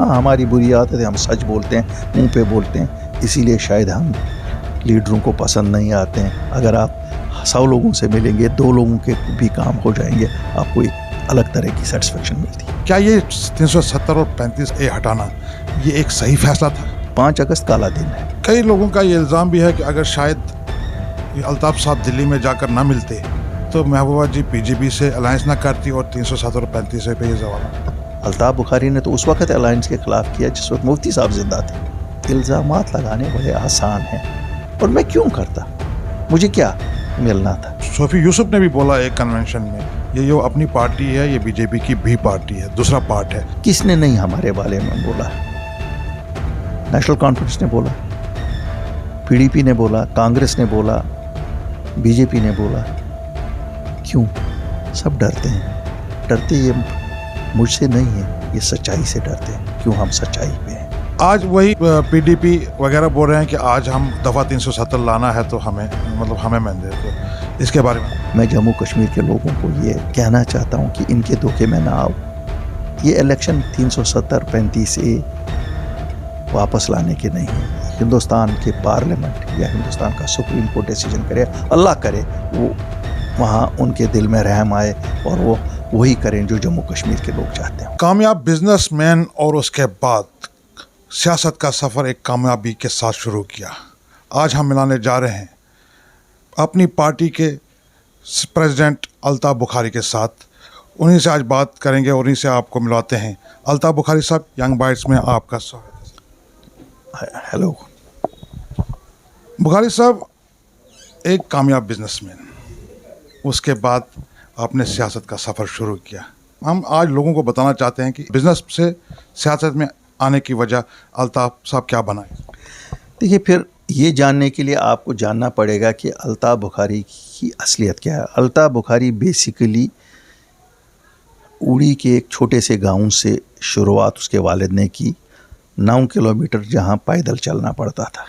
हाँ, हमारी बुरी आदत है, हम सच बोलते हैं, मुंह पे बोलते हैं, इसीलिए शायद हम लीडरों को पसंद नहीं आते हैं। अगर आप 100 लोगों से मिलेंगे, 2 लोगों के भी काम हो जाएंगे, आपको एक अलग तरह की सेटिस्फेक्शन मिलती है। क्या ये 370 और 35A हटाना ये एक सही फैसला था? 5 अगस्त काला दिन है। कई लोगों का ये इल्ज़ाम भी है कि अगर शायद ये अल्ताफ़ साहब दिल्ली में जाकर ना मिलते तो महबूबा जी पीजेपी से अलायंस ना करती और 307 और 35A पे ये जवाब। अल्ताफ़ बुखारी ने तो उस वक्त अलायंस के खिलाफ किया जिस वक्त मुफ्ती साहब जिंदा थे। इल्ज़ामात लगाने बड़े आसान हैं और मैं क्यों करता, मुझे क्या मिलना था। सोफी यूसुफ ने भी बोला एक कन्वेंशन में, ये जो अपनी पार्टी है ये बीजेपी की भी पार्टी है, दूसरा पार्ट है। किसने नहीं हमारे बारे में बोला? नेशनल कॉन्फ्रेंस ने बोला, पीडीपी ने बोला, कांग्रेस ने बोला, बीजेपी ने बोला। क्यों? सब डरते हैं। डरते ये मुझसे नहीं है, ये सच्चाई से डरते हैं। क्यों? हम सच्चाई पे हैं। आज वही पीडीपी वगैरह बोल रहे हैं कि आज हम दफ़ा 370 लाना है तो हमें मैंडेट दो। इसके बारे में मैं जम्मू कश्मीर के लोगों को ये कहना चाहता हूँ कि इनके धोखे में ना आओ। ये इलेक्शन 370-35A वापस लाने के नहीं है। हिंदुस्तान के पार्लियामेंट या हिंदुस्तान का सुप्रीम कोर्ट डिसीजन करे, अल्लाह करे वो वहाँ उनके दिल में रहम आए और वो वही करें जो जम्मू कश्मीर के लोग चाहते हैं। कामयाब बिजनेसमैन और उसके बाद सियासत का सफ़र एक कामयाबी के साथ शुरू किया। आज हम मिलाने जा रहे हैं अपनी पार्टी के प्रेसिडेंट अल्ताफ़ बुखारी के साथ। उन्हीं से आज बात करेंगे और उन्हीं से आपको मिलवाते हैं। अल्ताफ़ बुखारी साहब, यंग बाइट्स में आपका स्वागत है। हेलो बुखारी साहब, एक कामयाब बिजनेसमैन, उसके बाद आपने सियासत का सफ़र शुरू किया। हम आज लोगों को बताना चाहते हैं कि बिज़नेस से सियासत में आने की वजह अल्ताफ़ साहब क्या बनाए। देखिए, फिर ये जानने के लिए आपको जानना पड़ेगा कि अल्ताफ़ बुखारी की असलियत क्या है। अल्ताफ़ बुखारी बेसिकली उड़ी के एक छोटे से गांव से शुरुआत उसके वालिद ने की। 9 किलोमीटर जहां पैदल चलना पड़ता था।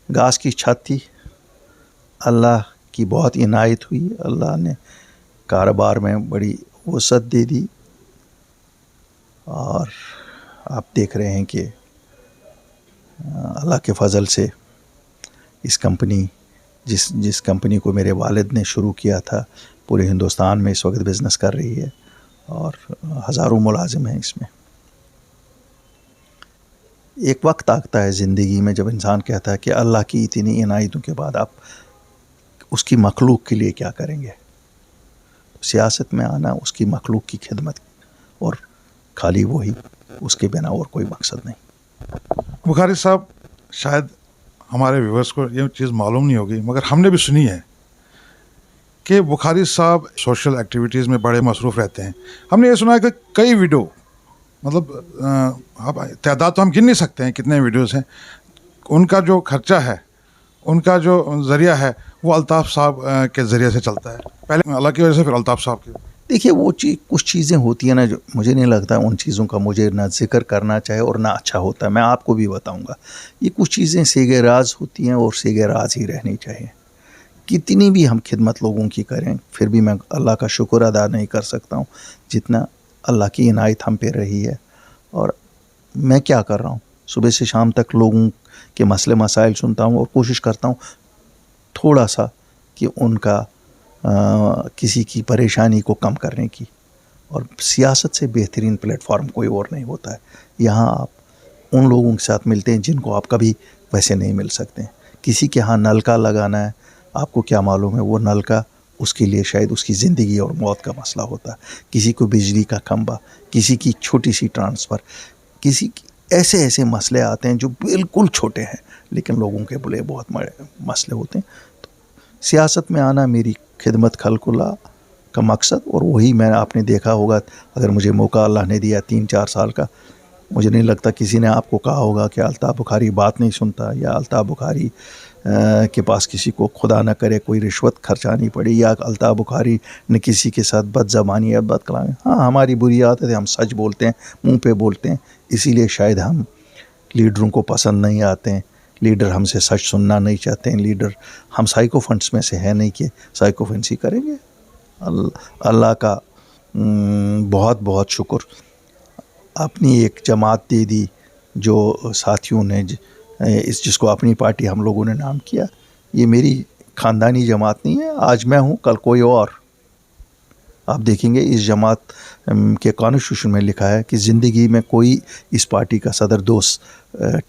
घास की छत थी। अल्लाह की बहुत इनायत हुई। अल्लाह ने कारोबार में बड़ी वसअत दे दी और आप देख रहे हैं कि अल्लाह के फ़ज़ल से इस कंपनी जिस कंपनी को मेरे वालिद ने शुरू किया था, पूरे हिंदुस्तान में इस वक्त बिज़नेस कर रही है और हज़ारों मुलाजिम हैं इसमें। एक वक्त आता है ज़िंदगी में जब इंसान कहता है कि अल्लाह की इतनी इनायतों के बाद आप उसकी मखलूक के लिए क्या करेंगे। सियासत में आना उसकी मखलूक की खिदमत और खाली वही, उसके बिना और कोई मकसद नहीं। बुखारी साहब, शायद हमारे व्यूअर्स को ये चीज़ मालूम नहीं होगी मगर हमने भी सुनी है कि बुखारी साहब सोशल एक्टिविटीज़ में बड़े मसरूफ़ रहते हैं। हमने ये सुना है कि कई वीडियो, मतलब अब तादाद तो हम गिन नहीं सकते हैं कितने वीडियोस हैं, उनका जो खर्चा है, उनका जो ज़रिया है वो अल्ताफ़ साहब के ज़रिए से चलता है। पहले अल्लाह की वजह से, फिर अल्ताफ़ साहब की। देखिए, वो कुछ चीज़ें होती हैं ना, जो मुझे नहीं लगता उन चीज़ों का मुझे ना जिक्र करना चाहिए और ना अच्छा होता है। मैं आपको भी बताऊंगा, ये कुछ चीज़ें सेगे राज होती हैं और सेगे राज ही रहनी चाहिए। कितनी भी हम खिदमत लोगों की करें, फिर भी मैं अल्लाह का शुक्र अदा नहीं कर सकता हूँ जितना अल्लाह की इनायत हम पे रही है। और मैं क्या कर रहा हूँ, सुबह से शाम तक लोगों के मसले मसाइल सुनता हूँ और कोशिश करता हूँ थोड़ा सा कि उनका किसी की परेशानी को कम करने की। और सियासत से बेहतरीन प्लेटफॉर्म कोई और नहीं होता है। यहाँ आप उन लोगों के साथ मिलते हैं जिनको आप कभी वैसे नहीं मिल सकते। किसी के यहाँ नलका लगाना है, आपको क्या मालूम है वो नलका उसके लिए शायद उसकी ज़िंदगी और मौत का मसला होता है। किसी को बिजली का खंभा, किसी की छोटी सी ट्रांसफ़र, किसी की ऐसे ऐसे मसले आते हैं जो बिल्कुल छोटे हैं लेकिन लोगों के बड़े बहुत बड़े मसले होते हैं। तो सियासत में आना मेरी खिदमत खल्कुल्ला का मकसद, और वही मैंने आपने देखा होगा, अगर मुझे मौका अल्लाह ने दिया 3-4 साल का, मुझे नहीं लगता किसी ने आपको कहा होगा कि अल्ताफ़ बुखारी बात नहीं सुनता या अल्ताफ़ बुखारी के पास किसी को खुदा न करे कोई रिश्वत खर्चानी पड़ी या अल्ताफ़ बुखारी ने किसी के साथ बदज़बानी या बदकलामी। हाँ, हमारी बुरी आदत है, हम सच बोलते हैं, मुंह पे बोलते हैं, इसीलिए शायद हम लीडरों को पसंद नहीं आते हैं। लीडर हमसे सच सुनना नहीं चाहते हैं। लीडर, हम साइकोफेंट्स में से है नहीं कि साइकोफेंसी करेंगे। अल्लाह का बहुत बहुत शुक्र, अपनी एक जमात दे दी जो साथियों ने जिसको अपनी पार्टी हम लोगों ने नाम किया। ये मेरी ख़ानदानी जमात नहीं है, आज मैं हूँ कल कोई और। आप देखेंगे इस जमात के कॉन्स्टिट्यूशन में लिखा है कि ज़िंदगी में कोई इस पार्टी का सदर दोस्त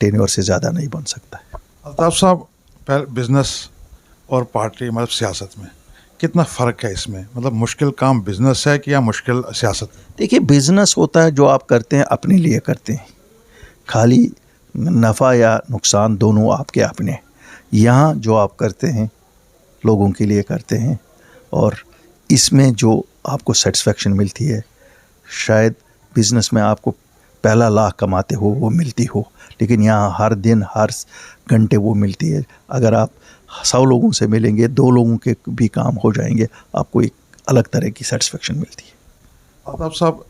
टेन्योर से ज़्यादा नहीं बन सकता है। अल्ताफ़ साहब, पहले बिज़नेस और पार्टी मतलब सियासत में कितना फ़र्क है इसमें? मतलब मुश्किल काम बिज़नेस है कि या मुश्किल सियासत? देखिए, बिज़नेस होता है जो आप करते हैं अपने लिए करते हैं, खाली नफ़ा या नुकसान दोनों आपके अपने। यहाँ जो आप करते हैं लोगों के लिए करते हैं, और इसमें जो आपको सेटिस्फेक्शन मिलती है, शायद बिज़नेस में आपको पहला लाख कमाते हो वो मिलती हो, लेकिन यहाँ हर दिन हर घंटे वो मिलती है। अगर आप 100 लोगों से मिलेंगे, 2 लोगों के भी काम हो जाएंगे, आपको एक अलग तरह की सेटिस्फेक्शन मिलती है। अल्ताफ़ साहब,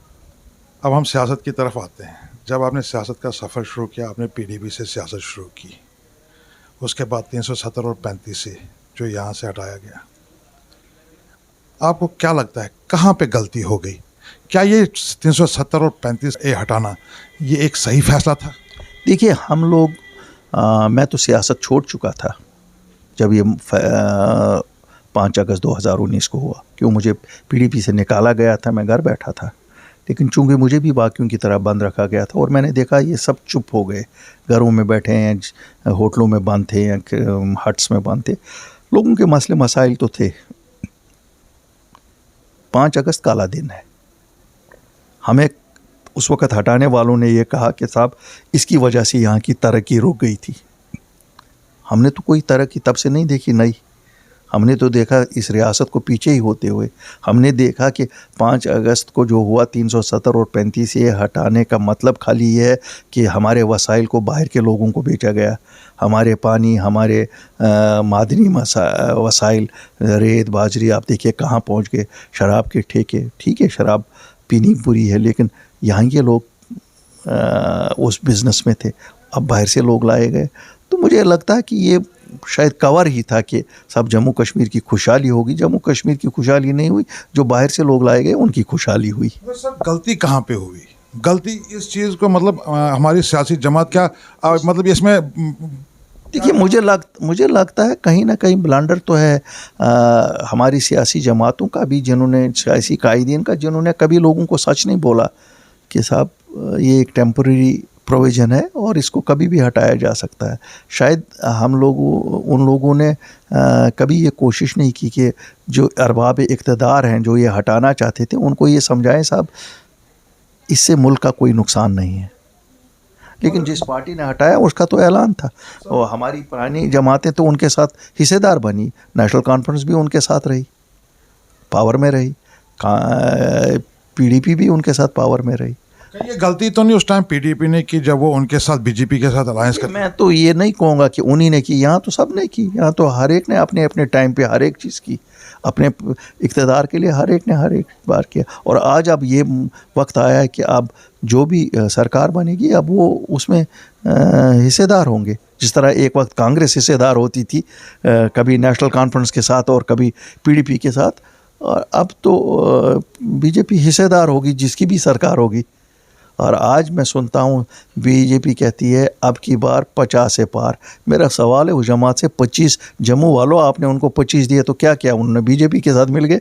अब हम सियासत की तरफ आते हैं। जब आपने सियासत का सफ़र शुरू किया, आपने पीडीपी से सियासत शुरू की, उसके बाद 370 और 35 से जो यहाँ से हटाया गया, आपको क्या लगता है कहाँ पे गलती हो गई? क्या ये 370 और 35 ए हटाना ये एक सही फैसला था? देखिए, हम लोग मैं तो सियासत छोड़ चुका था जब ये 5 अगस्त 2019 को हुआ। क्यों, मुझे पीडीपी से निकाला गया था, मैं घर बैठा था, लेकिन चूंकि मुझे भी बाकियों की तरह बंद रखा गया था और मैंने देखा ये सब चुप हो गए, घरों में बैठे हैं, होटलों में बंद थे या हट्स में बंद थे, लोगों के मसले मसाइल तो थे। 5 अगस्त काला दिन है। हमें उस वक़्त हटाने वालों ने ये कहा कि साहब इसकी वजह से यहाँ की तरक्की रुक गई थी। हमने तो कोई तरक्की तब से नहीं देखी, नहीं। हमने तो देखा इस रियासत को पीछे ही होते हुए। हमने देखा कि 5 अगस्त को जो हुआ 370 और 35 ये हटाने का मतलब खाली ये है कि हमारे वसाइल को बाहर के लोगों को बेचा गया। हमारे पानी, हमारे मादनी वसाइल, रेत बाजरी, आप देखिए कहाँ पहुँच गए। शराब के ठेके, ठीक है शराब पीनी बुरी है, लेकिन यहाँ के लोग उस बिज़नेस में थे, अब बाहर से लोग लाए गए। तो मुझे लगता है कि ये शायद कवर ही था कि सब जम्मू कश्मीर की खुशहाली होगी। जम्मू कश्मीर की खुशहाली नहीं हुई, जो बाहर से लोग लाए गए उनकी खुशहाली हुई। तो सर गलती कहाँ पे हुई? गलती इस चीज़ को मतलब हमारी सियासी जमात क्या मतलब इसमें देखिए, मुझे लगता है कहीं ना कहीं ब्लंडर तो है हमारी सियासी जमातों का भी, जिन्होंने सियासी कायदीन का, जिन्होंने कभी लोगों को सच नहीं बोला कि साहब ये एक टेम्परेरी प्रोविज़न है और इसको कभी भी हटाया जा सकता है। शायद उन लोगों ने कभी ये कोशिश नहीं की कि जो अरबाब इक़्तिदार हैं, जो ये हटाना चाहते थे, उनको ये समझाएं साहब इससे मुल्क का कोई नुकसान नहीं है। लेकिन जिस पार्टी ने हटाया उसका तो ऐलान था, और हमारी पुरानी जमातें तो उनके साथ हिस्सेदार बनी। नेशनल कॉन्फ्रेंस भी उनके साथ रही, पावर में रही, पीडीपी भी उनके साथ पावर में रही। ये गलती तो नहीं उस टाइम पीडीपी ने की जब वो उनके साथ बीजेपी के साथ अलायंस कर? मैं तो ये नहीं कहूँगा कि उन्हीं ने की, यहाँ तो सब ने की। यहाँ तो हर एक ने अपने अपने टाइम पे हर एक चीज़ की, अपने इक़्तिदार के लिए हर एक ने हर एक बार किया। और आज अब ये वक्त आया है कि अब जो भी सरकार बनेगी अब वो उसमें हिस्सेदार होंगे। जिस तरह एक वक्त कांग्रेस हिस्सेदार होती थी, कभी नेशनल कॉन्फ्रेंस के साथ और कभी पीडीपी के साथ, और अब तो बीजेपी हिस्सेदार होगी जिसकी भी सरकार होगी। और आज मैं सुनता हूँ बीजेपी कहती है अब की बार 50 से पार। मेरा सवाल है उस जमात से, 25 जम्मू वालों आपने उनको 25 दिए तो क्या किया उन्होंने? बीजेपी के साथ मिल गए।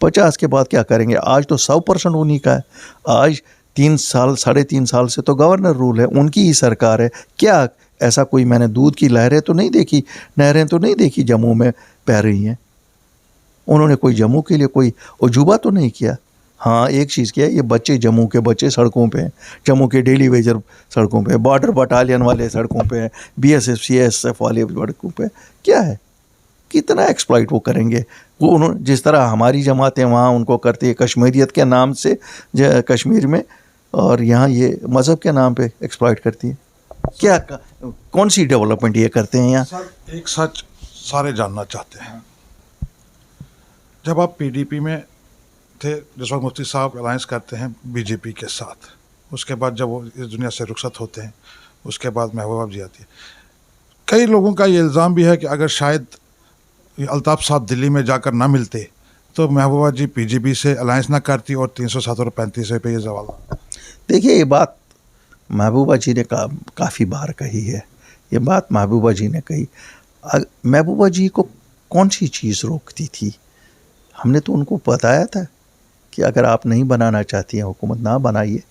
50 के बाद क्या करेंगे? आज तो 100% उन्हीं का है। आज 3 साल 3.5 साल से तो गवर्नर रूल है, उनकी ही सरकार है। क्या ऐसा कोई मैंने दूध की लहरें तो नहीं देखी, नहरें तो नहीं देखी जम्मू में बह रही हैं। उन्होंने कोई जम्मू के लिए कोई उजूबा तो नहीं किया। हाँ, एक चीज़ किया, ये बच्चे जम्मू के बच्चे सड़कों पे हैं, जम्मू के डेली वेजर सड़कों पे, बॉर्डर बटालियन वाले सड़कों पे हैं, बीएसएफ सीएसएफ वाले सड़कों पे। क्या है, कितना एक्सप्लॉइट वो करेंगे? वो उन्होंने जिस तरह हमारी जमातें वहाँ उनको करती है कश्मीरियत के नाम से कश्मीर में, और यहाँ ये मज़हब के नाम पे एक्सप्लॉइट करती है। क्या कौन सी डेवलपमेंट ये करते हैं यहाँ? सर एक सच सारे जानना चाहते हैं, जब आप पीडीपी में थे, जिस वक्त मुफ्ती साहब अलायंस करते हैं बीजेपी के साथ, उसके बाद जब वो इस दुनिया से रुखसत होते हैं, उसके बाद महबूबा जी आती है। कई लोगों का ये इल्ज़ाम भी है कि अगर शायद अल्ताफ़ साहब दिल्ली में जाकर ना मिलते तो महबूबा जी पीजेपी से अलायंस ना करती और 307 और 35 पे ये सवाल। देखिए ये बात महबूबा जी ने काफ़ी बार कही है, ये बात महबूबा जी ने कही। महबूबा जी को कौन सी चीज़ रोकती थी? हमने तो उनको बताया था कि अगर आप नहीं बनाना चाहती हैं हुकूमत ना बनाइए।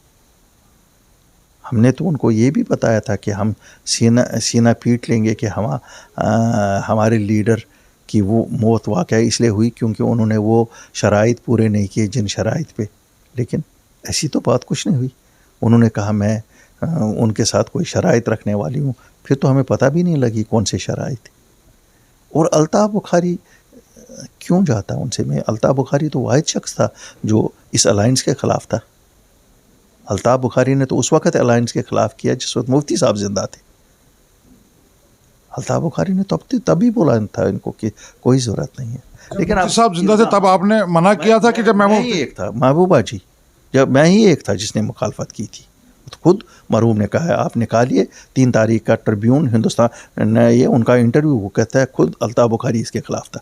हमने तो उनको ये भी बताया था कि हम सीना पीट लेंगे कि हमारे लीडर की वो मौत वाक़या इसलिए हुई क्योंकि उन्होंने वो शराइत पूरे नहीं किए जिन शराइत पे। लेकिन ऐसी तो बात कुछ नहीं हुई। उन्होंने कहा मैं उनके साथ कोई शराइत रखने वाली हूँ, फिर तो हमें पता भी नहीं लगी कौन से शराइत। और अल्ताफ़ बुखारी क्यों जाता उनसे? मैं अल्ताफ़ बुखारी तो वाहिद शख्स था जो इस अलायंस के ख़िलाफ़ था। अल्ताफ़ बुखारी ने तो उस वक़्त अलायंस के ख़िलाफ़ किया जिस वक्त मुफ्ती साहब ज़िंदा थे। अल्ताफ़ बुखारी ने तभी बोला था इनको कि कोई ज़रूरत नहीं है। लेकिन मुफ्ती साहब जिंदा थे तब आपने मना किया था कि जब मैं ही एक था, महबूबा जी, जब मैं ही एक था जिसने मुखालफत की थी। तो खुद मरहूम ने कहा है, आप निकालिए 3 तारीख का ट्रिब्यून हिंदुस्तान ने ये उनका इंटरव्यू, वो कहता है खुद अल्ताफ़ बुखारी इसके ख़िलाफ़ था।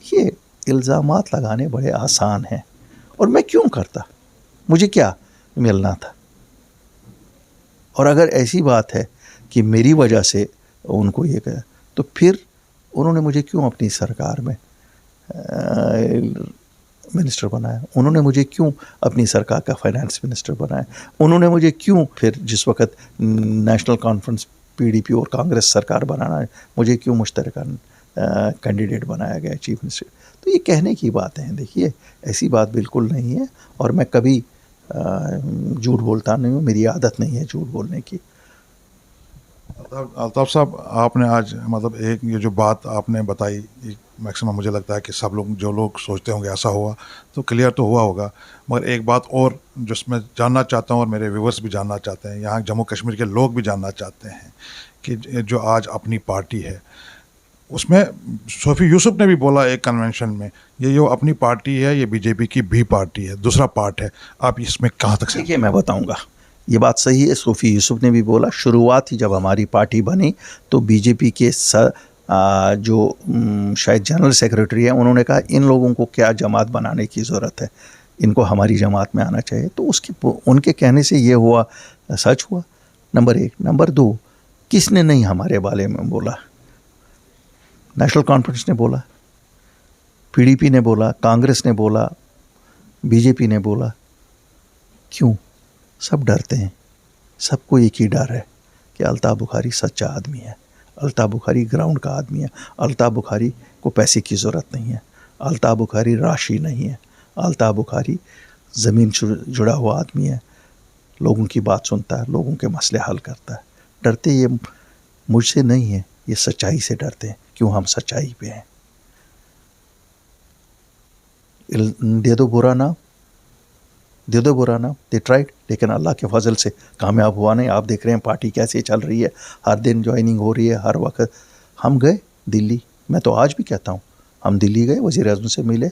ये इल्ज़ामात लगाने बड़े आसान हैं और मैं क्यों करता? मुझे क्या मिलना था? और अगर ऐसी बात है कि मेरी वजह से उनको ये कहा, तो फिर उन्होंने मुझे क्यों अपनी सरकार में मिनिस्टर बनाया? उन्होंने मुझे क्यों अपनी सरकार का फाइनेंस मिनिस्टर बनाया? उन्होंने मुझे क्यों फिर जिस वक़्त नेशनल कॉन्फ्रेंस पीडीपी और कांग्रेस सरकार बनाना है, मुझे क्यों मुश्तरकन कैंडिडेट बनाया गया चीफ मिनिस्टर? तो ये कहने की बातें हैं। देखिए ऐसी बात बिल्कुल नहीं है और मैं कभी झूठ बोलता नहीं हूँ, मेरी आदत नहीं है झूठ बोलने की। अल्ताफ़ साहब, आपने आज मतलब एक ये जो बात आपने बताई, मैक्सिमम मुझे लगता है कि सब लोग जो लोग सोचते होंगे ऐसा हुआ तो क्लियर तो हुआ होगा, मगर एक बात और जिसमें जानना चाहता हूँ और मेरे व्यूवर्स भी जानना चाहते हैं, यहाँ जम्मू कश्मीर के लोग भी जानना चाहते हैं कि जो आज अपनी पार्टी है उसमें सोफ़ी यूसुफ ने भी बोला एक कन्वेंशन में, ये जो अपनी पार्टी है ये बीजेपी की भी पार्टी है, दूसरा पार्ट है। आप इसमें कहाँ तक देखिए मैं बताऊंगा, ये बात सही है। सोफ़ी यूसुफ ने भी बोला, शुरुआत ही जब हमारी पार्टी बनी तो बीजेपी के जो शायद जनरल सेक्रेटरी हैं उन्होंने कहा इन लोगों को क्या जमात बनाने की ज़रूरत है, इनको हमारी जमात में आना चाहिए। तो उनके कहने से ये हुआ, सच हुआ। नंबर 1। नंबर 2, किसने नहीं हमारे बारे में बोला? नेशनल कॉन्फ्रेंस ने बोला, पीडीपी ने बोला, कांग्रेस ने बोला, बीजेपी ने बोला। क्यों? सब डरते हैं, सबको एक ही डर है कि अल्ताफ़ बुखारी सच्चा आदमी है, अल्ताफ़ बुखारी ग्राउंड का आदमी है, अल्ताफ़ बुखारी को पैसे की ज़रूरत नहीं है, अल्ताफ़ बुखारी राशि नहीं है, अल्ताफ़ बुखारी ज़मीन से जुड़ा हुआ आदमी है, लोगों की बात सुनता है, लोगों के मसले हल करता है। डरते ये मुझसे नहीं है, ये सच्चाई से डरते हैं। क्यों? हम सच्चाई पे हैं। दे दो बुरा नाम, दे दो बुरा नाम, दे ट्राइड, लेकिन अल्लाह के फजल से कामयाब हुआ नहीं। आप देख रहे हैं पार्टी कैसे चल रही है, हर दिन ज्वाइनिंग हो रही है, हर वक्त। हम गए दिल्ली, मैं तो आज भी कहता हूँ, हम दिल्ली गए, वज़ीर आज़म से मिले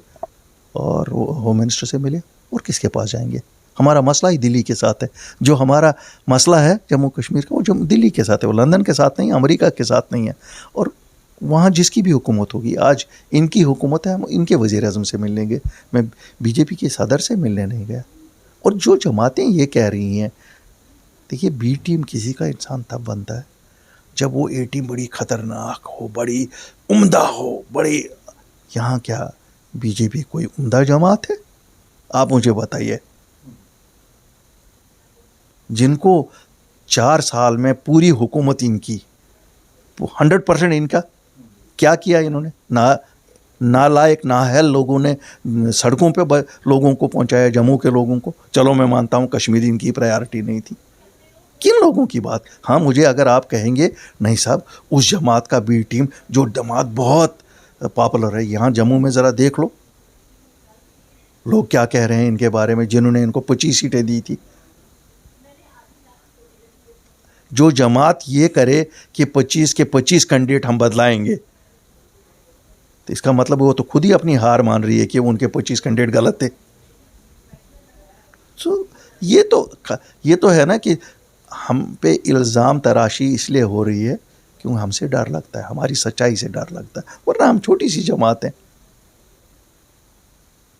और होम मिनिस्टर से मिले, और किसके पास जाएंगे? हमारा मसला ही दिल्ली के साथ है। जो हमारा मसला है जम्मू कश्मीर का, वो जो दिल्ली के साथ है, वो लंदन के साथ नहीं, अमेरिका के साथ नहीं है। और वहाँ जिसकी भी हुकूमत होगी, आज इनकी हुकूमत है, हम इनके वज़ीर आज़म से मिल लेंगे। मैं बीजेपी के सदर से मिलने नहीं गया। और जो जमातें ये कह रही हैं, देखिए बी टीम किसी का इंसान तब बनता है जब वो ए टीम बड़ी ख़तरनाक हो, बड़ी उम्दा हो, बड़ी। यहाँ क्या बीजेपी कोई उम्दा जमात है? आप मुझे बताइए। जिनको 4 साल में पूरी हुकूमत इनकी 100% इनका क्या किया इन्होंने? नालायक नाअहल लोगों ने सड़कों पे लोगों को पहुंचाया, जम्मू के लोगों को। चलो मैं मानता हूं कश्मीर इनकी प्रायोरिटी नहीं थी। किन लोगों की बात? हाँ, मुझे अगर आप कहेंगे नहीं साहब उस जमात का बी टीम, जो जमात बहुत पॉपुलर है, यहाँ जम्मू में ज़रा देख लो लोग क्या कह रहे हैं इनके बारे में, जिन्होंने इनको 25 सीटें दी थी। जो जमात ये करे कि 25 के 25 कैंडिडेट हम बदलाएंगे, तो इसका मतलब वो तो खुद ही अपनी हार मान रही है कि उनके 25 कैंडिडेट गलत थे। सो ये तो है ना कि हम पे इल्ज़ाम तराशी इसलिए हो रही है क्योंकि हमसे डर लगता है, हमारी सच्चाई से डर लगता है, वरना हम छोटी सी जमात हैं।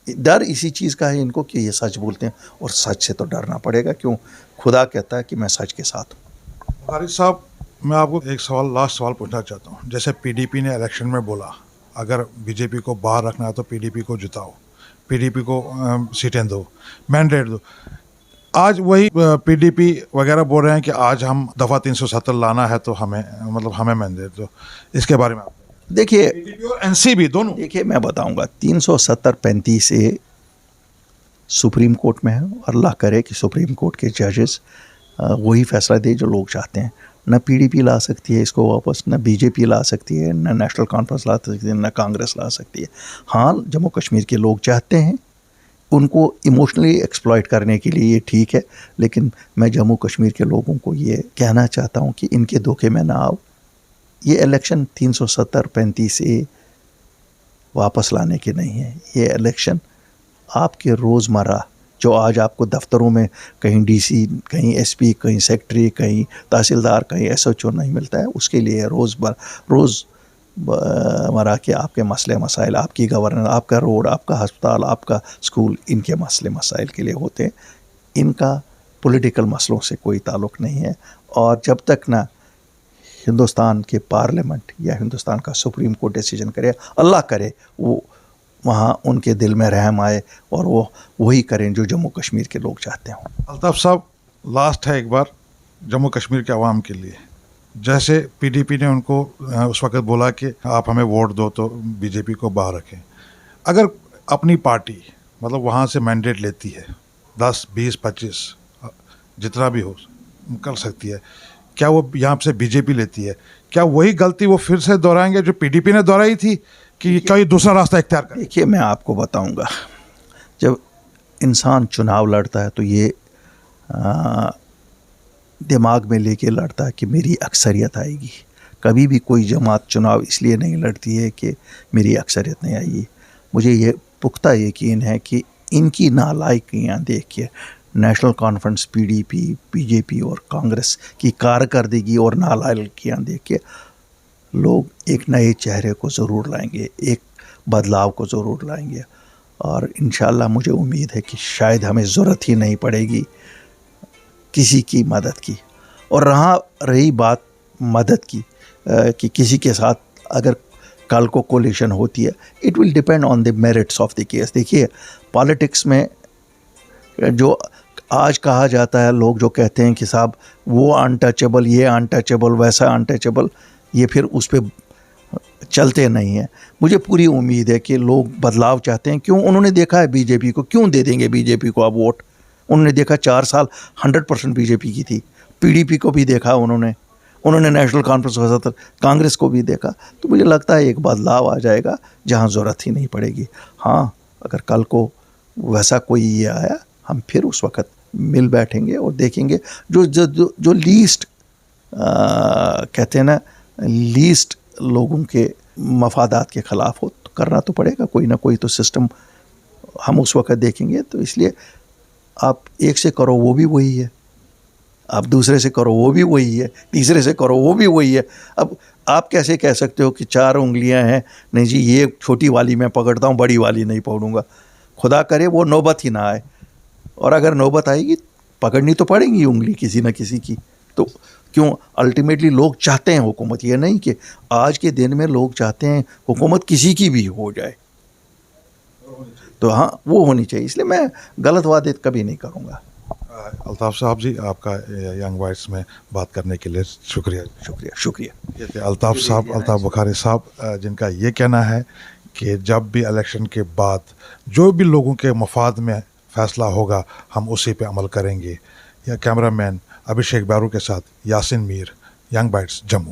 डर इसी चीज़ का है इनको कि ये सच बोलते हैं, और सच से तो डरना पड़ेगा, क्यों? खुदा कहता है कि मैं सच के साथ हूँ। बुखारी साहब, मैं आपको एक सवाल, लास्ट सवाल पूछना चाहता हूँ। जैसे पीडीपी ने इलेक्शन में बोला अगर बीजेपी को बाहर रखना है तो पीडीपी को जिताओ, पीडीपी को सीटें दो, मैंडेट दो। आज वही पीडीपी वगैरह बोल रहे हैं कि आज हम दफ़ा 370 लाना है तो हमें, मतलब हमें मैंडेट दो। इसके बारे में आप देखिए, पीडीपी और एनसीबी दोनों, देखिए मैं बताऊंगा, 370-35 से सुप्रीम कोर्ट में है, और अल्लाह करे कि सुप्रीम कोर्ट के जजेस वही फैसला दे जो लोग चाहते हैं। न पीडीपी ला सकती है इसको वापस, न बीजेपी ला सकती है, न नेशनल कॉन्फ्रेंस ला सकती है, न कांग्रेस ला सकती है। हाँ, जम्मू कश्मीर के लोग चाहते हैं, उनको इमोशनली एक्सप्लॉइट करने के लिए ये ठीक है, लेकिन मैं जम्मू कश्मीर के लोगों को ये कहना चाहता हूँ कि इनके धोखे में ना आओ। ये इलेक्शन 370-35 से वापस लाने के नहीं है। ये इलेक्शन आपके रोज़मर्रा, जो आज आपको दफ्तरों में कहीं डीसी, कहीं एसपी, कहीं सेक्रेटरी, कहीं तहसीलदार, कहीं एसएचओ नहीं मिलता है, उसके लिए रोज़मर्रा के आपके मसले मसाइल, आपकी गवर्नेंस, आपका रोड, आपका अस्पताल, आपका स्कूल, इनके मसले मसाइल के लिए होते हैं। इनका पॉलिटिकल मसलों से कोई ताल्लुक़ नहीं है। और जब तक ना हिंदुस्तान के पार्लियामेंट या हिंदुस्तान का सुप्रीम कोर्ट डिसीजन करे, अल्लाह करे वो वहाँ उनके दिल में रहम आए और वो वही करें जो जम्मू कश्मीर के लोग चाहते हों। अल्ताफ़ साहब, लास्ट है एक बार जम्मू कश्मीर के अवाम के लिए। जैसे पीडीपी ने उनको उस वक्त बोला कि आप हमें वोट दो तो बीजेपी को बाहर रखें, अगर अपनी पार्टी मतलब वहाँ से मैंडेट लेती है 10, 20, 25 जितना भी हो कर सकती है, क्या वो यहाँ से बीजेपी लेती है, क्या वही गलती वो फिर से दोहराएंगे जो पीडीपी ने दोहराई थी, कि कोई दूसरा रास्ता इख्तियार करें? देखिए, मैं आपको बताऊंगा, जब इंसान चुनाव लड़ता है तो ये दिमाग में लेके लड़ता है कि मेरी अक्सरियत आएगी। कभी भी कोई जमात चुनाव इसलिए नहीं लड़ती है कि मेरी अक्सरियत नहीं आएगी। मुझे ये पुख्ता यकीन है कि इनकी नालायकियाँ देख के नेशनल कॉन्फ्रेंस, पीडीपी, बीजेपी और कांग्रेस की कारकर्दगी और नालायकियाँ देख के लोग एक नए चेहरे को ज़रूर लाएंगे, एक बदलाव को ज़रूर लाएंगे। और इंशाल्लाह मुझे उम्मीद है कि शायद हमें ज़रूरत ही नहीं पड़ेगी किसी की मदद की। और रही बात मदद की, कि किसी के साथ अगर कल को कोलिशन होती है, it will depend on the merits of the case. देखिए, पॉलिटिक्स में जो आज कहा जाता है, लोग जो कहते हैं कि साहब वो अनटचेबल, ये अनटचेबल, वैसा अनटचेबल, ये फिर उस पर चलते नहीं हैं। मुझे पूरी उम्मीद है कि लोग बदलाव चाहते हैं। क्यों? उन्होंने देखा है बीजेपी को, क्यों दे देंगे बीजेपी को अब वोट? उन्होंने देखा 4 साल 100% बीजेपी की थी। पीडीपी को भी देखा उन्होंने नेशनल कॉन्फ्रेंस के साथ कांग्रेस को भी देखा। तो मुझे लगता है एक बदलाव आ जाएगा जहां ज़रूरत ही नहीं पड़ेगी। हाँ, अगर कल को वैसा कोई ये आया, हम फिर उस वक़्त मिल बैठेंगे और देखेंगे जो लीस्ट कहते हैं ना, लीस्ट लोगों के मफादात के ख़िलाफ़ हो तो करना तो पड़ेगा, कोई ना कोई तो सिस्टम हम उस वक़्त देखेंगे। तो इसलिए आप एक से करो वो भी वही है, आप दूसरे से करो वो भी वही है, तीसरे से करो वो भी वही है। अब आप कैसे कह सकते हो कि 4 उंगलियां हैं, नहीं जी ये छोटी वाली मैं पकड़ता हूँ, बड़ी वाली नहीं पकड़ूंगा। खुदा करे वो नौबत ही ना आए, और अगर नौबत आएगी पकड़नी तो पड़ेगी उंगली किसी न किसी की। तो क्यों? अल्टीमेटली लोग चाहते हैं हुकूमत, ये नहीं कि आज के दिन में लोग चाहते हैं हुकूमत किसी की भी हो जाए, तो हाँ वो होनी चाहिए। इसलिए मैं गलत वादे कभी नहीं करूँगा। अल्ताफ़ साहब जी, आपका यंग वॉइस में बात करने के लिए शुक्रिया। शुक्रिया। ये थे अल्ताफ़ साहब, अल्ताफ़ बुखारी साहब, जिनका ये कहना है कि जब भी इलेक्शन के बाद जो भी लोगों के मफाद में फ़ैसला होगा हम उसी पे अमल करेंगे। या कैमरामैन अभिषेक बैरू के साथ यासिन मीर, यंग बाइट्स, जम्मू।